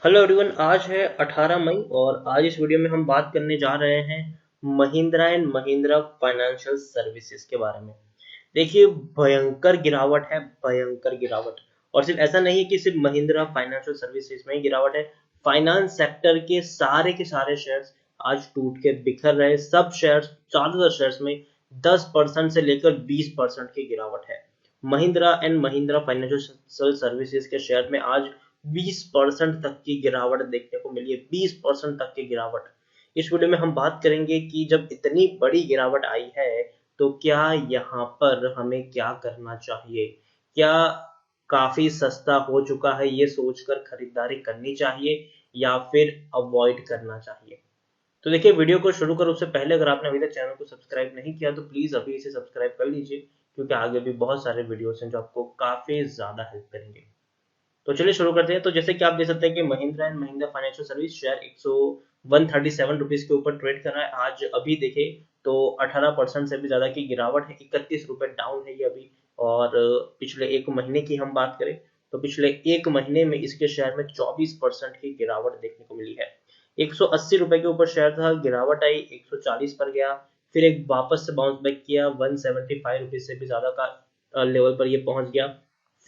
Hello everyone. आज है 18 मई और आज इस वीडियो में हम बात करने जा रहे हैं Mahindra and Mahindra financial services के बारे में। देखिए, भयंकर गिरावट है, भयंकर गिरावट। और सिर्फ ऐसा नहीं है कि सिर्फ महिंद्रा फाइनेंशियल सर्विसेज में ही गिरावट है, फाइनेंस सेक्टर के सारे शेयर्स आज टूट के बिखर रहे। सब शेयर्स, ज्यादातर शेयर्स में 10% से लेकर 20% की गिरावट है। Mahindra and Mahindra financial services के शेयर में आज 20% तक की गिरावट देखने को मिली है। 20% तक की गिरावट। इस वीडियो में हम बात करेंगे कि जब इतनी बड़ी गिरावट आई है तो क्या यहाँ पर हमें क्या करना चाहिए। क्या काफी सस्ता हो चुका है ये सोचकर खरीदारी करनी चाहिए या फिर अवॉइड करना चाहिए। तो देखिए, वीडियो को शुरू करो उससे पहले अगर आपने अभी तक चैनल को सब्सक्राइब नहीं किया तो प्लीज अभी इसे सब्सक्राइब कर लीजिए, क्योंकि आगे भी बहुत सारे वीडियोस हैं जो आपको काफी ज्यादा हेल्प करेंगे। तो चलिए शुरू करते हैं। तो जैसे कि आप देख सकते हैं कि Mahindra and Mahindra financial service share 137 rupees के ऊपर ट्रेड कर रहा है। आज अभी देखे तो 18% से भी ज्यादा की गिरावट है, 31 रुपए डाउन है ये अभी। और पिछले एक महीने की हम बात करें तो पिछले एक महीने में इसके शेयर में 24% की गिरावट देखने को मिली है। 180 रुपए के ऊपर शेयर था, गिरावट आई, 140 पर गया, फिर एक वापस से बाउंस बैक किया, 175 रुपीज से भी ज्यादा का लेवल पर ये पहुंच गया।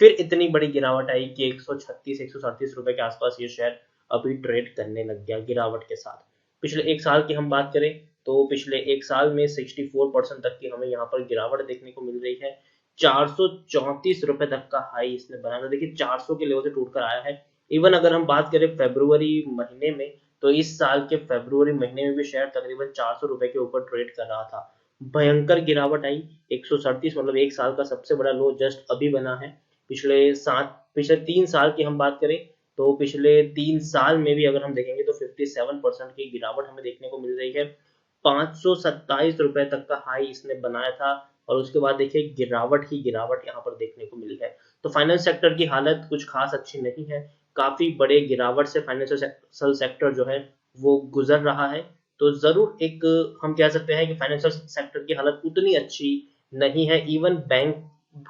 फिर इतनी बड़ी गिरावट आई कि 136 137 रुपए के आसपास ये शेयर अभी ट्रेड करने लग गया गिरावट के साथ। पिछले एक साल की हम बात करें तो पिछले एक साल में 64% तक की हमें यहाँ पर गिरावट देखने को मिल रही है। 434 रुपए तक का हाई इसने बनाया था। देखिए, 400 के लेवल से टूटकर आया है। इवन अगर हम बात करें फरवरी महीने में तो इस साल के फरवरी महीने में भी शेयर तकरीबन 400 रुपए के ऊपर ट्रेड कर रहा था। भयंकर गिरावट आई। 137 मतलब एक साल का सबसे बड़ा लो जस्ट अभी बना है। पिछले 3 साल की हम बात करें तो पिछले 3 साल में भी अगर हम देखेंगे तो 57% की गिरावट हमें देखने को मिल रही है। 527 रुपए तक का हाई इसने बनाया था और उसके बाद देखिए गिरावट ही गिरावट यहाँ पर देखने को मिली है। तो फाइनेंस सेक्टर की हालत कुछ खास अच्छी नहीं है। काफी बड़े गिरावट से फाइनेंशियल सेक्टर जो है वो गुजर रहा है। तो जरूर एक हम कह सकते हैं कि फाइनेंशियल सेक्टर की हालत उतनी अच्छी नहीं है। इवन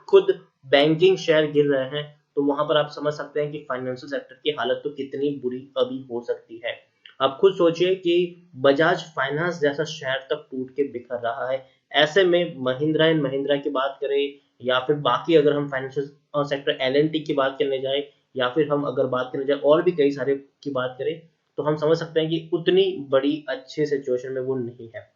खुद बैंकिंग शेयर गिर रहे हैं तो वहां पर आप समझ सकते हैं कि फाइनेंशियल सेक्टर की हालत तो कितनी बुरी अभी हो सकती है। आप खुद सोचिए कि बजाज फाइनेंस जैसा शेयर तक टूट के बिखर रहा है। ऐसे में महिंद्रा एंड महिंद्रा की बात करें या फिर बाकी अगर हम फाइनेंशियल सेक्टर एल&टी की बात करने जाए या फिर हम अगर बात करने जाए और भी कई सारे की बात करें तो हम समझ सकते हैं कि उतनी बड़ी अच्छी सिचुएशन में वो नहीं है।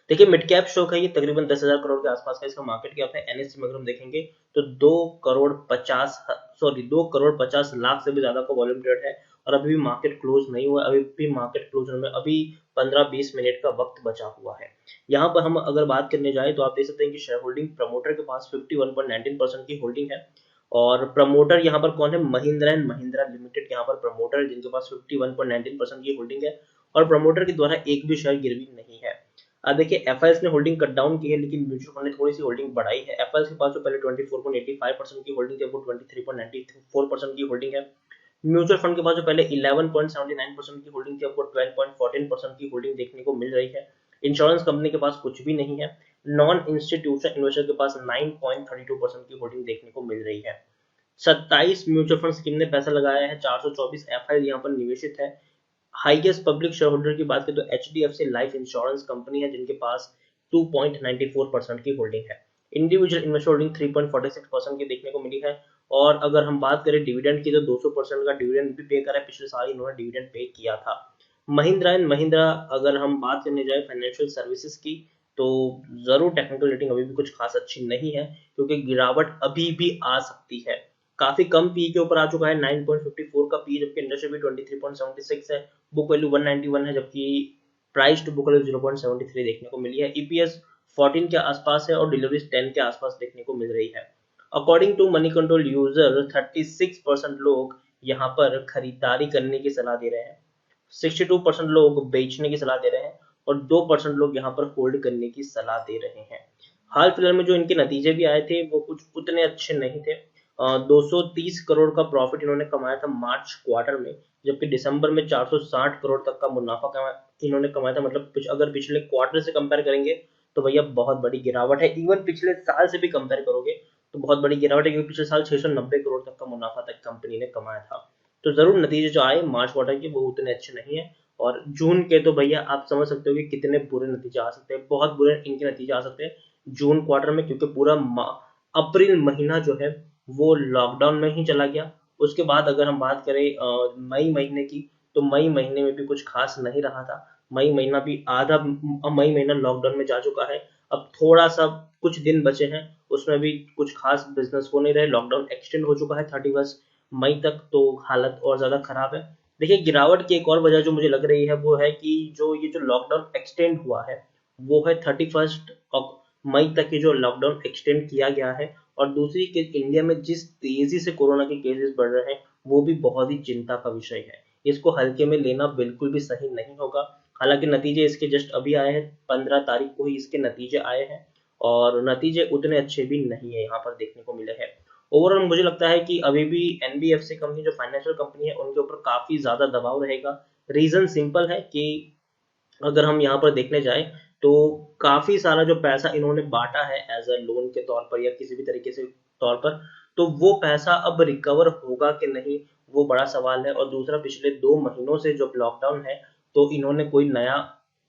देखिए, मिड कैप स्टॉक है ये, तकरीबन 10,000 करोड़ के आसपास का इसका मार्केट कैप है। एनएससी में अगर हम देखेंगे तो 2,50,लाख से भी ज्यादा का वॉल्यूम ट्रेड है और अभी भी मार्केट क्लोज नहीं हुआ। अभी भी मार्केट क्लोज होने में अभी 15-20 मिनट का वक्त बचा हुआ है। यहाँ पर हम अगर बात करने जाए तो आप देख सकते हैं कि शेयर होल्डिंग प्रमोटर के पास 51.19% की होल्डिंग है। और प्रमोटर यहाँ पर कौन है? महिंद्रा एंड महिंद्रा लिमिटेड यहाँ पर प्रमोटर है जिनके पास 51.19% की होल्डिंग है और प्रमोटर के द्वारा एक भी शेयर गिरवी नहीं है। देखिए, एफआईएस ने होल्डिंग कट डाउन की है लेकिन म्यूचुअल फंड ने थोड़ी सी होल्डिंग बढ़ाई है। एफआईएस के पास जो पहले 24.85% की होल्डिंग थी वो 23.94% की होल्डिंग है। म्यूचुअल फंड के पास जो पहले 11.79% की होल्डिंग थी अब वो 12.14% की होल्डिंग देखने को मिल रही है। इंश्योरेंस कंपनी के पास कुछ भी नहीं है। नॉन इंस्टीट्यूशनल इन्वेस्टर के पास 9.32% की होल्डिंग देखने को मिल रही है। 27 म्यूचुअल फंड स्कीम ने पैसा लगाया है, 424 एफआई यहाँ पर निवेशित है। हाईएस्ट पब्लिक शेयर होल्डर की बात करें तो एचडीएफसी लाइफ इंश्योरेंस कंपनी है जिनके पास 2.94% की होल्डिंग है। इंडिविजुअल इन्वेस्टर होल्डिंग 3.46% की देखने को मिली है। और अगर हम बात करें डिविडेंड की तो 200% का डिविडेंड भी पे करा है। पिछले साल इन्होंने डिविडेंड पे किया था। महिंद्रा एंड महिंद्रा अगर हम बात करने जाए फाइनेंशियल सर्विसेज की तो जरूर टेक्निकल रेटिंग अभी भी कुछ खास अच्छी नहीं है, क्योंकि गिरावट अभी भी आ सकती है। काफी कम पी के ऊपर आ चुका है, 9.54 का पी, जबकि इंडस्ट्री भी 23.76 है। बुक वैल्यू 191 है जबकि प्राइस टू बुक वैल्यू 0.73 देखने को मिली है। ईपीएस 14 के आसपास है और डिलीवरीज 10 के आसपास देखने को मिल रही है। According to Moneycontrol user 36% लोग यहाँ पर खरीदारी करने की सलाह दे रहे हैं, 62% लोग बेचने की सलाह दे रहे हैं और 2% लोग यहाँ पर होल्ड करने की सलाह दे रहे हैं। हाल फिलहाल में जो इनके नतीजे भी आए थे वो कुछ उतने अच्छे नहीं थे। 230 करोड़ का प्रॉफिट इन्होंने कमाया था मार्च क्वार्टर में, जबकि दिसंबर में 460 करोड़ तक का मुनाफा इन्होंने कमाया था। मतलब अगर पिछले क्वार्टर से कंपेयर करेंगे तो भैया बहुत बड़ी गिरावट है। इवन पिछले साल से भी कंपेयर करोगे तो बहुत बड़ी गिरावट है, क्योंकि पिछले साल 690 करोड़ तक का मुनाफा तक कंपनी ने कमाया था। तो जरूर नतीजे जो आए मार्च क्वार्टर के वो उतने अच्छे नहीं है। और जून के तो भैया आप समझ सकते हो कि कितने बुरे नतीजे आ सकते हैं, बहुत बुरे इनके नतीजे आ सकते हैं जून क्वार्टर में, क्योंकि पूरा अप्रैल महीना जो है वो लॉकडाउन में ही चला गया। उसके बाद अगर हम बात करें मई महीने की, तो मई महीने में भी कुछ खास नहीं रहा था। मई महीना भी आधा मई महीना लॉकडाउन में जा चुका है। अब थोड़ा सा कुछ दिन बचे हैं, उसमें भी कुछ खास बिजनेस हो नहीं रहे। लॉकडाउन एक्सटेंड हो चुका है 31 मई तक, तो हालत और ज्यादा खराब है। देखिए गिरावट की एक और वजह जो मुझे लग रही है वो है कि जो ये जो लॉकडाउन एक्सटेंड हुआ है वो है 31 मई तक की जो लॉकडाउन एक्सटेंड किया गया है। और दूसरी कि इंडिया में जिस तेजी से कोरोना के केसेस बढ़ रहे हैं वो भी बहुत ही चिंता का विषय है। इसको हल्के में लेना बिल्कुल भी सही नहीं होगा। हालांकि नतीजे इसके जस्ट अभी आए हैं, 15 तारीख को ही इसके नतीजे आए हैं, और नतीजे उतने अच्छे भी नहीं है यहाँ पर देखने को मिले हैं। ओवरऑल मुझे लगता है कि अभी भी एनबीएफसी कंपनी जो फाइनेंशियल कंपनी है उनके ऊपर काफी ज्यादा दबाव रहेगा। रीजन सिंपल है कि अगर हम यहाँ पर देखने जाए तो काफी सारा जो पैसा इन्होंने बांटा है एज अ लोन के तौर पर या किसी भी तरीके से तौर पर, तो वो पैसा अब रिकवर होगा कि नहीं वो बड़ा सवाल है। और दूसरा, पिछले 2 महीनों से जो लॉकडाउन है तो इन्होंने कोई नया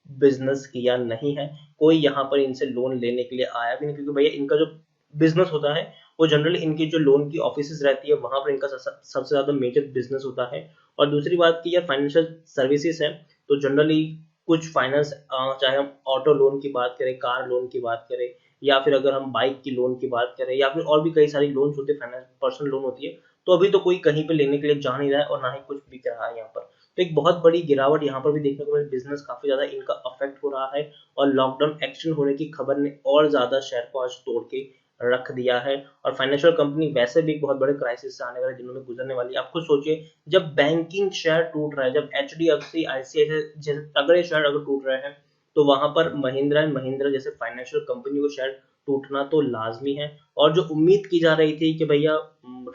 बिजनेस किया नहीं है, कोई यहाँ पर इनसे लोन लेने के लिए आया भी नहीं, क्योंकि भैया इनका जो बिजनेस होता है वो जनरली इनकी जो लोन की ऑफिस रहती है वहां पर इनका सबसे ज्यादा मेजर बिजनेस होता है। और दूसरी बात की यार फाइनेंशियल सर्विसेज है, तो जनरली कुछ फाइनेंस, चाहे हम ऑटो लोन की बात करें, कार लोन की बात करें, या फिर अगर हम बाइक की लोन की बात करें, या फिर और भी कई सारी लोन होती है, फाइनेंस पर्सनल लोन होती है, तो अभी तो कोई कहीं पे लेने के लिए जा नहीं रहा है और ना ही कुछ बिक रहा है यहाँ पर। तो एक बहुत बड़ी गिरावट यहाँ पर भी देखने को मिली, बिजनेस काफी ज्यादा इनका अफेक्ट हो रहा है। और लॉकडाउन एक्सटेंड होने की खबर ने और ज्यादा शेयर को आज तोड़ के रख दिया है। और फाइनेंशियल कंपनी वैसे भी एक बहुत बड़े क्राइसिस से आने वाले दिनों में गुजरने वाली है। आप खुद सोचिए, जब बैंकिंग शेयर टूट रहा है, जब एचडीएफसी आईसीआईसीआई जैसे तगड़े शेयर अगर टूट रहे हैं, तो वहां पर महिंद्रा एंड महिंद्रा जैसे फाइनेंशियल कंपनी को शेयर टूटना तो लाजमी है। और जो उम्मीद की जा रही थी कि भैया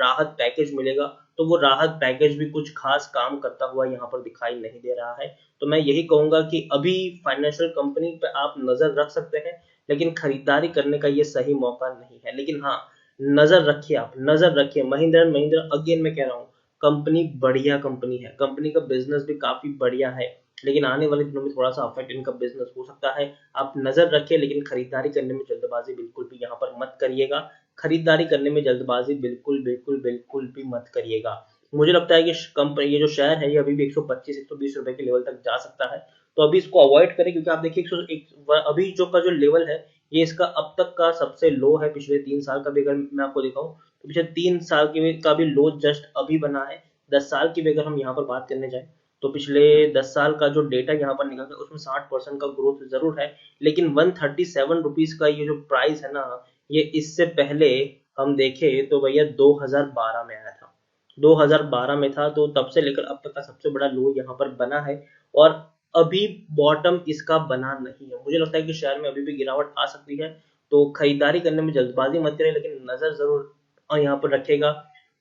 राहत पैकेज मिलेगा, तो वो राहत पैकेज भी कुछ खास काम करता हुआ यहाँ पर दिखाई नहीं दे रहा है। तो मैं यही कहूंगा कि अभी फाइनेंशियल कंपनी पे आप नजर रख सकते हैं, लेकिन खरीदारी करने का ये सही मौका नहीं है। लेकिन हाँ, नजर रखिए, आप नजर रखिए, महिंद्रा एंड महिंद्रा अगेन मैं कह रहा हूँ, कंपनी बढ़िया कंपनी है, कंपनी का बिजनेस भी काफी बढ़िया है, लेकिन आने वाले दिनों में थोड़ा सा अफेक्ट इनका बिजनेस हो सकता है। आप नजर रखिए, लेकिन खरीदारी करने में जल्दबाजी बिल्कुल भी यहाँ पर मत करिएगा। खरीदारी करने में जल्दबाजी बिल्कुल बिल्कुल बिल्कुल भी मत करिएगा। मुझे लगता है कि कंपनी ये जो शेयर है ये अभी भी 125-120 रुपए के लेवल तक जा सकता है, तो अभी इसको अवॉइड करें, क्योंकि आप देखिए अभी जो का जो लेवल है ये इसका अब तक का सबसे लो है। पिछले 3 साल का भी अगर मैं आपको दिखाऊं तो पिछले 3 साल का भी लो जस्ट अभी बना है। 10 साल की भी अगर हम यहाँ पर बात करने जाए तो पिछले 10 साल का जो डेटा यहाँ पर निकल गया उसमें 60% का ग्रोथ जरूर है। लेकिन 137 रुपीज का ये जो प्राइस है ना, ये इससे पहले हम देखे तो भैया 2012 में आया था, 2012 में था, तो तब से लेकर अब तक का सबसे बड़ा लो यहाँ पर बना है। और अभी बॉटम इसका बना नहीं है। मुझे लगता है कि शेयर में अभी भी गिरावट आ सकती है, तो खरीदारी करने में जल्दबाजी मत करें, लेकिन नजर जरूर यहाँ पर रखेगा।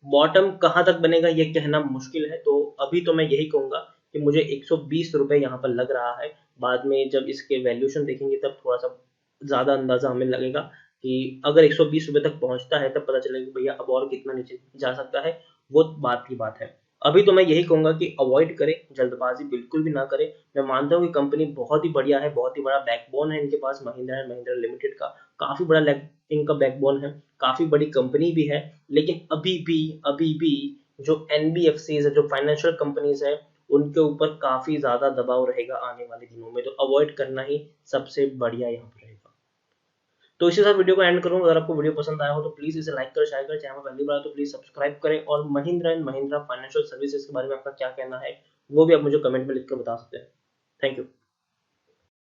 बॉटम कहाँ तक बनेगा ये कहना मुश्किल है, तो अभी तो मैं यही कहूंगा कि मुझे 120 रुपए यहाँ पर लग रहा है। बाद में जब इसके वैल्यूएशन देखेंगे तब थोड़ा सा ज्यादा अंदाजा हमें लगेगा कि अगर 120 रुपए तक पहुंचता है तब पता चलेगा कि भैया अब और कितना नीचे जा सकता है, वो बात की बात है। अभी तो मैं यही कहूंगा कि अवॉइड करें, जल्दबाजी बिल्कुल भी ना करें। मैं मानता हूँ कि कंपनी बहुत ही बढ़िया है, बहुत ही बड़ा बैकबोन है इनके पास, महिंद्रा एंड महिंद्रा लिमिटेड का काफी बड़ा इनका बैकबोन है, काफी बड़ी कंपनी भी है। लेकिन अभी भी जो एनबीएफसी है, जो फाइनेंशियल कंपनीज है, उनके ऊपर काफी ज्यादा दबाव रहेगा आने वाले दिनों में, तो अवॉइड करना ही सबसे बढ़िया यहाँ पर रहेगा। तो इसी साथ वीडियो को एंड करूंगा। अगर आपको वीडियो पसंद आया हो तो प्लीज इसे लाइक करें, शेयर करें, चैनल पहली बार तो प्लीज सब्सक्राइब करें। और Mahindra and Mahindra financial services के बारे में आपका क्या कहना है वो भी आप मुझे कमेंट में लिखकर बता सकते हैं। Thank you.